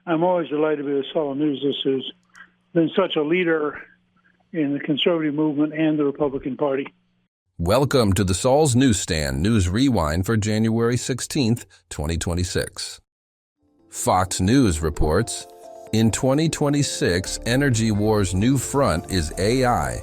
I'm always delighted to be with Saul News. This has been such a leader in the conservative movement and the Republican Party. Welcome to the Saul's Newsstand News Rewind for January 16th, 2026. Fox News reports, in 2026, Energy War's new front is AI,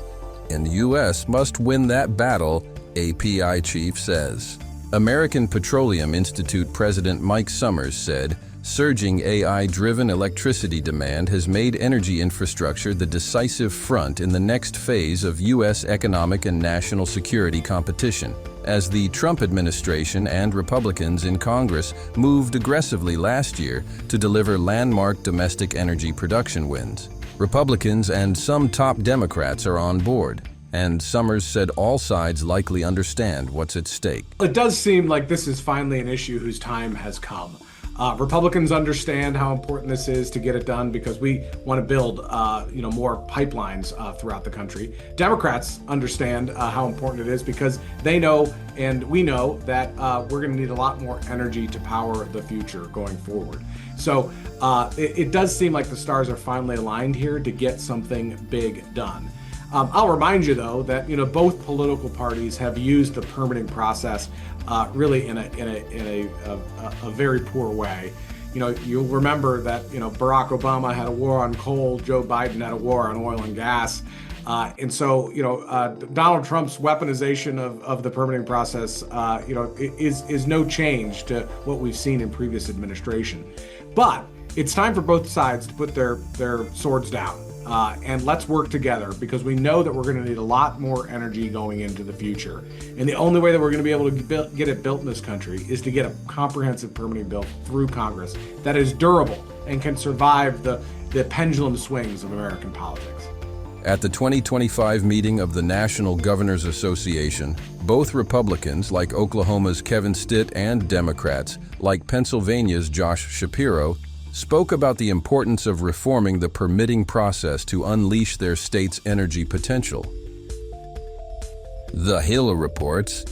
and the U.S. must win that battle, API chief says. American Petroleum Institute President Mike Sommers said, surging AI-driven electricity demand has made energy infrastructure the decisive front in the next phase of U.S. economic and national security competition, as the Trump administration and Republicans in Congress moved aggressively last year to deliver landmark domestic energy production wins. Republicans and some top Democrats are on board, and Sommers said all sides likely understand what's at stake. It does seem like this is finally an issue whose time has come. Republicans understand how important this is to get it done because we want to build, more pipelines throughout the country. Democrats understand how important it is because they know, and we know, that we're going to need a lot more energy to power the future going forward. So it does seem like the stars are finally aligned here to get something big done. I'll remind you, though, that both political parties have used the permitting process really in a very poor way. You'll remember that Barack Obama had a war on coal, Joe Biden had a war on oil and gas, and so Donald Trump's weaponization of the permitting process is no change to what we've seen in previous administration. But it's time for both sides to put their swords down. And let's work together because we know that we're going to need a lot more energy going into the future. And the only way that we're going to be able to get it built in this country is to get a comprehensive permitting bill through Congress that is durable and can survive the pendulum swings of American politics. At the 2025 meeting of the National Governors Association, both Republicans like Oklahoma's Kevin Stitt and Democrats like Pennsylvania's Josh Shapiro spoke about the importance of reforming the permitting process to unleash their state's energy potential. The Hill reports,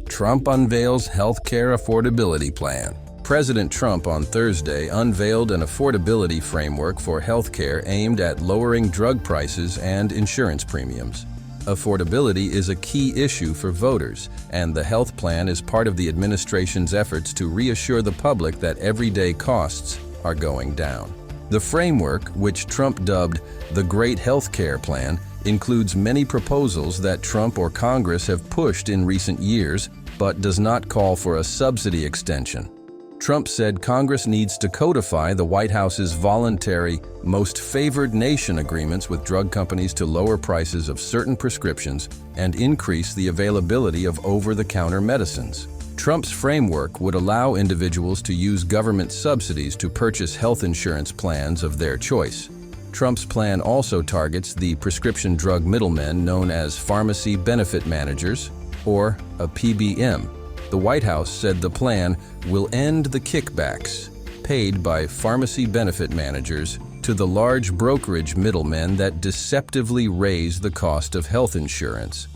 Trump unveils healthcare affordability plan. President Trump on Thursday unveiled an affordability framework for healthcare aimed at lowering drug prices and insurance premiums. Affordability is a key issue for voters, and the health plan is part of the administration's efforts to reassure the public that everyday costs are going down. The framework, which Trump dubbed the Great Healthcare Plan, includes many proposals that Trump or Congress have pushed in recent years, but does not call for a subsidy extension. Trump said Congress needs to codify the White House's voluntary most favored nation agreements with drug companies to lower prices of certain prescriptions and increase the availability of over-the-counter medicines. Trump's framework would allow individuals to use government subsidies to purchase health insurance plans of their choice. Trump's plan also targets the prescription drug middlemen known as pharmacy benefit managers, or a PBM. The White House said the plan will end the kickbacks paid by pharmacy benefit managers to the large brokerage middlemen that deceptively raise the cost of health insurance.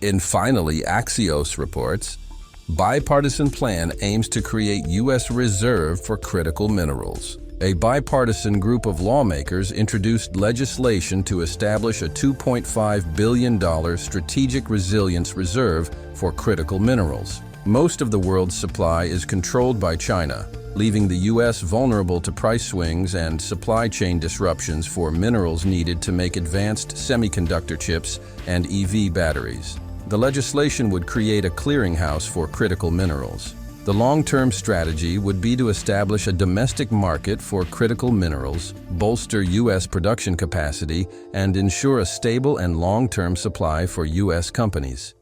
And finally, Axios reports, bipartisan plan aims to create U.S. reserve for critical minerals. A bipartisan group of lawmakers introduced legislation to establish a $2.5 billion strategic resilience reserve for critical minerals. Most of the world's supply is controlled by China, leaving the U.S. vulnerable to price swings and supply chain disruptions for minerals needed to make advanced semiconductor chips and EV batteries. The legislation would create a clearinghouse for critical minerals. The long-term strategy would be to establish a domestic market for critical minerals, bolster U.S. production capacity, and ensure a stable and long-term supply for U.S. companies.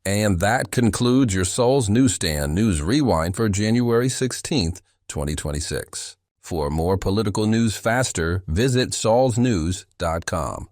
And that concludes your Saul's Newsstand News Rewind for January 16th, 2026. For more political news faster, visit saulsnews.com.